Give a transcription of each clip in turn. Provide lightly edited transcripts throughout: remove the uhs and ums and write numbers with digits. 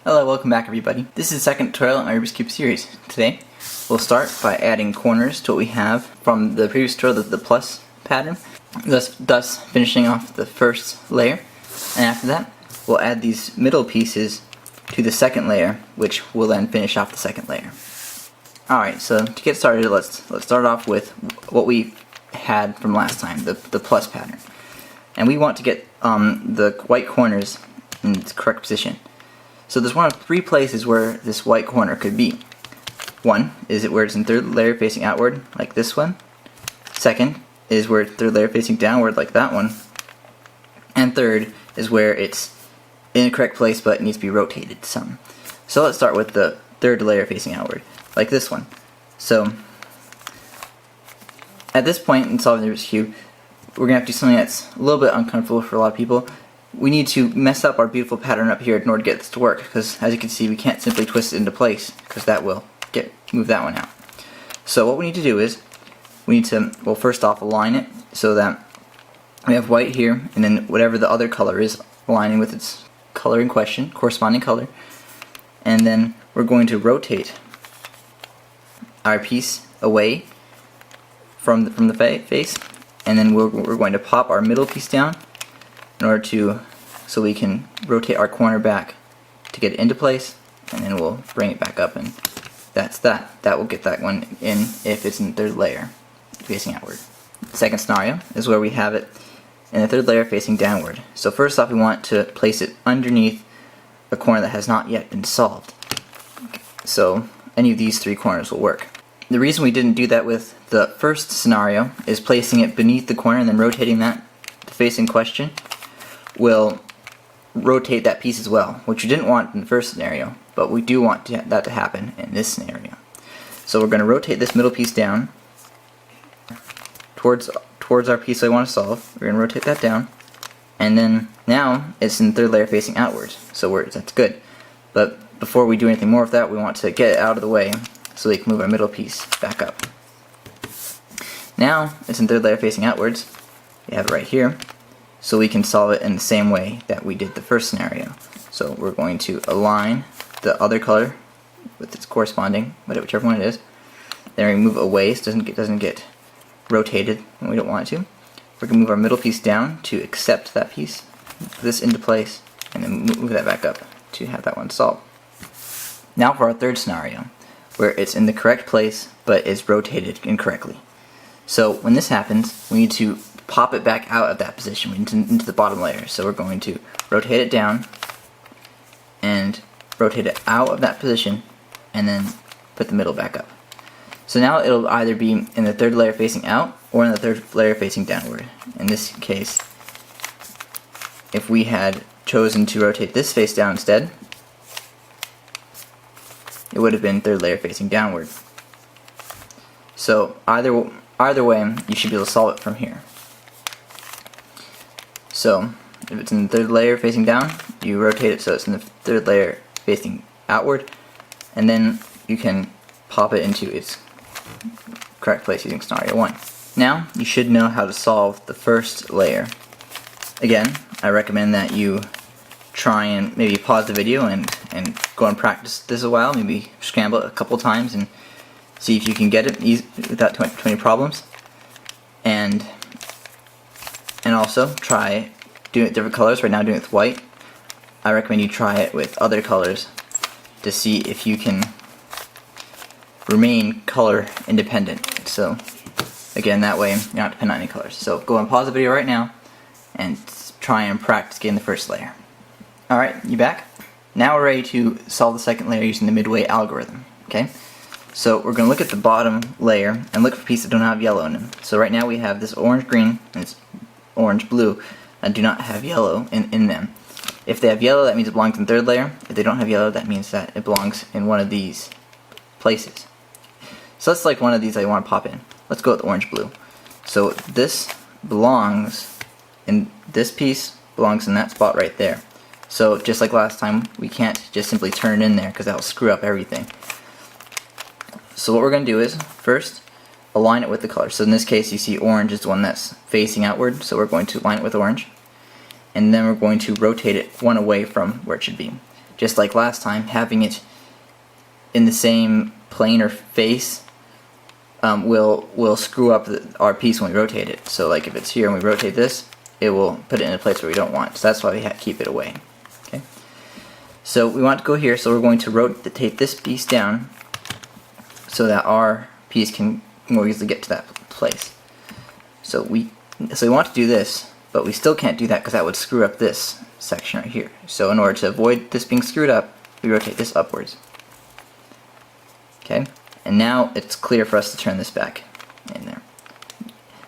Hello, welcome back everybody. This is the second tutorial in my Rubik's Cube series. Today, we'll start by adding corners to what we have from the previous tutorial, the plus pattern, thus finishing off the first layer. And after that, we'll add these middle pieces to the second layer, which will then finish off the second layer. Alright, so to get started, let's start off with what we had from last time, the plus pattern. And we want to get the white corners in its correct position. So there's one of three places where this white corner could be. One is where it's in third layer facing outward, like this one. Second is where it's third layer facing downward, like that one. And third is where it's in the correct place but it needs to be rotated some. So let's start with the third layer facing outward, like this one. So at this point in solving the Rubik's Cube, we're going to have to do something that's a little bit uncomfortable for a lot of people. We need to mess up our beautiful pattern up here in order to get this to work, because as you can see we can't simply twist it into place, because that will move that one out. So what we need to do is, we need to, well, first off align it so that we have white here, and then whatever the other color is aligning with its color in question, corresponding color, and then we're going to rotate our piece away from the face, and then we're going to pop our middle piece down in order to, so we can rotate our corner back to get it into place, and then we'll bring it back up, and that's that. That will get that one in if it's in third layer facing outward. The second scenario is where we have it in the third layer facing downward. So first off, we want to place it underneath a corner that has not yet been solved. So any of these three corners will work. The reason we didn't do that with the first scenario is placing it beneath the corner and then rotating that to face in question will rotate that piece as well, which you didn't want in the first scenario, but we do want that to happen in this scenario. So we're going to rotate this middle piece down towards our piece I want to solve. We're going to rotate that down, and then now it's in third layer facing outwards, so that's good. But before we do anything more with that, we want to get it out of the way so we can move our middle piece back up. Now it's in third layer facing outwards. We have it right here, so we can solve it in the same way that we did the first scenario. So we're going to align the other color with its corresponding, whichever one it is. Then we move away so it doesn't get rotated when we don't want it to. We're going to move our middle piece down to accept that piece, move this into place, and then move that back up to have that one solved. Now for our third scenario, where it's in the correct place but is rotated incorrectly. So when this happens, we need to pop it back out of that position into the bottom layer. So we're going to rotate it down and rotate it out of that position and then put the middle back up. So now it'll either be in the third layer facing out or in the third layer facing downward. In this case, if we had chosen to rotate this face down instead, it would have been third layer facing downward. So either way, you should be able to solve it from here. So if it's in the third layer facing down, you rotate it so it's in the third layer facing outward, and then you can pop it into its correct place using scenario 1. Now you should know how to solve the first layer. Again, I recommend that you try and maybe pause the video and go and practice this a while, maybe scramble it a couple times and see if you can get it without too many problems. And also try doing it with different colors. Right now I'm doing it with white. I recommend you try it with other colors to see if you can remain color independent. So again, that way you're not dependent on any colors. So go and pause the video right now and try and practice getting the first layer. Alright, you back? Now we're ready to solve the second layer using the Midway algorithm. Okay? So we're going to look at the bottom layer and look for pieces that don't have yellow in them. So right now we have this orange-green and it's orange-blue and do not have yellow in them. If they have yellow, that means it belongs in the third layer. If they don't have yellow, that means that it belongs in one of these places. So let's select one of these that I want to pop in. Let's go with orange-blue. So this belongs in this piece, belongs in that spot right there. So just like last time, we can't just simply turn it in there because that will screw up everything. So what we're going to do is, first, align it with the color. So in this case, you see orange is the one that's facing outward, so we're going to align it with orange. And then we're going to rotate it one away from where it should be. just like last time, having it in the same plane or face will screw up our piece when we rotate it. So like if it's here and we rotate this, it will put it in a place where we don't want. So that's why we keep it away. Okay. So we want to go here, so we're going to rotate this piece down so that our piece can more easily get to that place. So we want to do this, but we still can't do that because that would screw up this section right here. So in order to avoid this being screwed up, we rotate this upwards. Okay, and now it's clear for us to turn this back in there.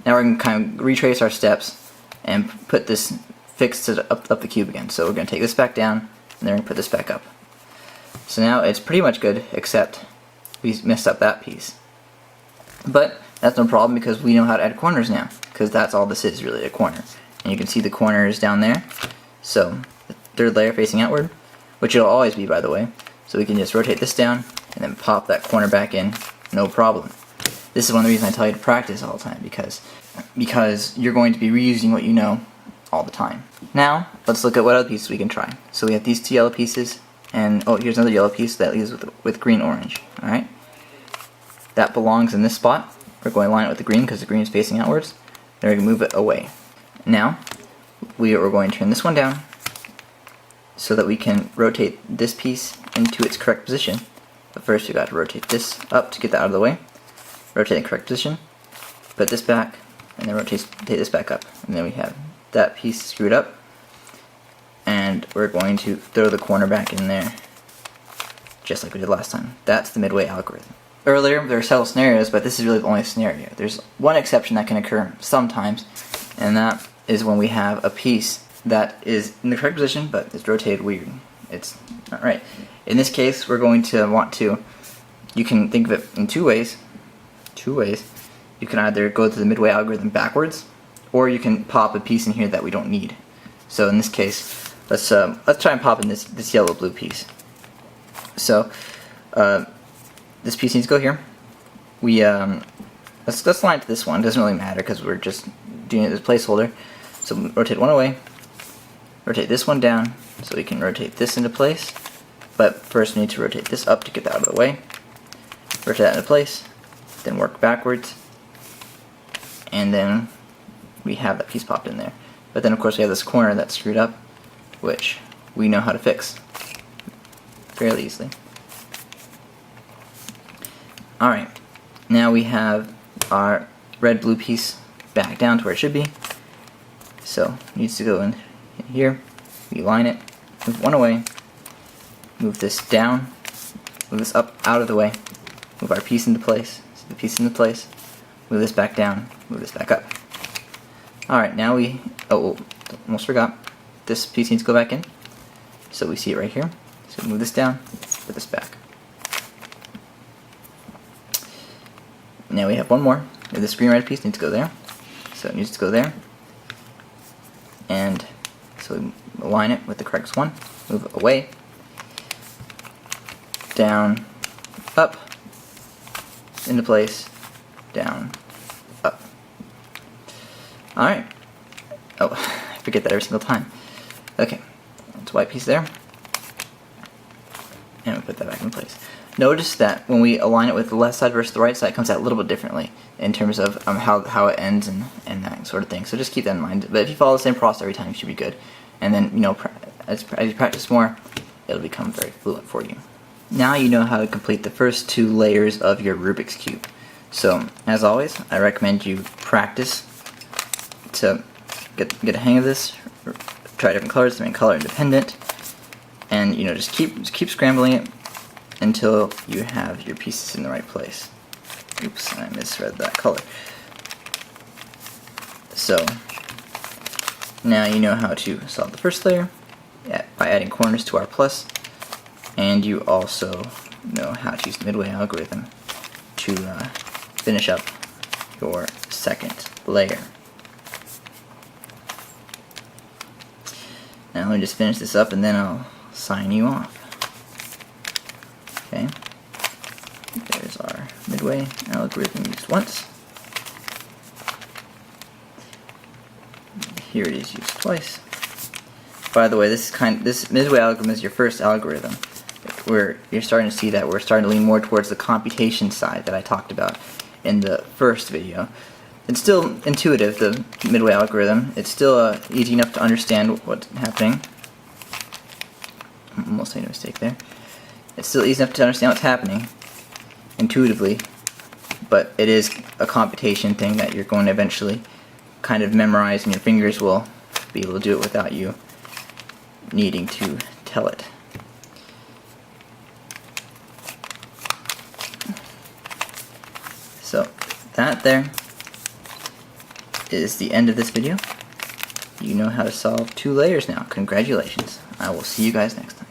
Now we're going to kind of retrace our steps and put this fixed to up the cube again. So we're going to take this back down, and then we're going to put this back up. So now it's pretty much good, except we messed up that piece. But that's no problem because we know how to add corners now, because that's all this is really, a corner. And you can see the corners down there. So the third layer facing outward, which it'll always be, by the way. So we can just rotate this down and then pop that corner back in, no problem. This is one of the reasons I tell you to practice all the time, because you're going to be reusing what you know all the time. Now let's look at what other pieces we can try. So we have these two yellow pieces, and oh, here's another yellow piece that leaves with green orange. All right, that belongs in this spot. We're going to line it with the green because the green is facing outwards. Then we're going to move it away. Now we're going to turn this one down so that we can rotate this piece into its correct position. But first we got to rotate this up to get that out of the way. Rotate in the correct position. Put this back, and then rotate this back up. And then we have that piece screwed up. And we're going to throw the corner back in there, just like we did last time. That's the Midway algorithm. Earlier there were several scenarios, but this is really the only scenario. There's one exception that can occur sometimes, and that is when we have a piece that is in the correct position but is rotated weird. It's not right. In this case, we're going to want to, you can think of it in two ways. You can either go to the Midway algorithm backwards, or you can pop a piece in here that we don't need. So in this case, let's try and pop in this yellow-blue piece. So this piece needs to go here. We let's line it to this one. It doesn't really matter because we're just doing it as a placeholder. So rotate one away. Rotate this one down so we can rotate this into place. But first we need to rotate this up to get that out of the way. Rotate that into place. Then work backwards. And then we have that piece popped in there. But then of course we have this corner that's screwed up, which we know how to fix fairly easily. Alright, now we have our red-blue piece back down to where it should be. So it needs to go in here. We line it, move one away, move this down, move this up out of the way, move our piece into place, see the piece into place, move this back down, move this back up. Alright, now almost forgot, this piece needs to go back in. So we see it right here. So move this down, put this back. Now we have one more. This green red piece needs to go there. So it needs to go there. And so we align it with the correct one. Move it away. Down. Up. Into place. Down. Up. Alright. Oh, I forget that every single time. Okay. It's a white piece there. And we put that back in place. Notice that when we align it with the left side versus the right side, it comes out a little bit differently in terms of how it ends and that sort of thing. So just keep that in mind. But if you follow the same process every time, you should be good. And then, as you practice more, it'll become very fluent for you. Now you know how to complete the first two layers of your Rubik's Cube. So, as always, I recommend you practice to get a hang of this. Try different colors to make color independent. And, just keep scrambling it until you have your pieces in the right place. Oops, I misread that color. So, now you know how to solve the first layer by adding corners to our plus, and you also know how to use the Midway algorithm to finish up your second layer. Now let me just finish this up and then I'll sign you off. Okay, there's our Midway algorithm used once. Here it is used twice. By the way, this Midway algorithm is your first algorithm. Where you're starting to see that we're starting to lean more towards the computation side that I talked about in the first video. It's still intuitive, the Midway algorithm. It's still easy enough to understand what's happening. Almost made a mistake there. It's still easy enough to understand what's happening intuitively, but it is a computation thing that you're going to eventually kind of memorize, and your fingers will be able to do it without you needing to tell it. So that there is the end of this video. You know how to solve 2 layers now. Congratulations. I will see you guys next time.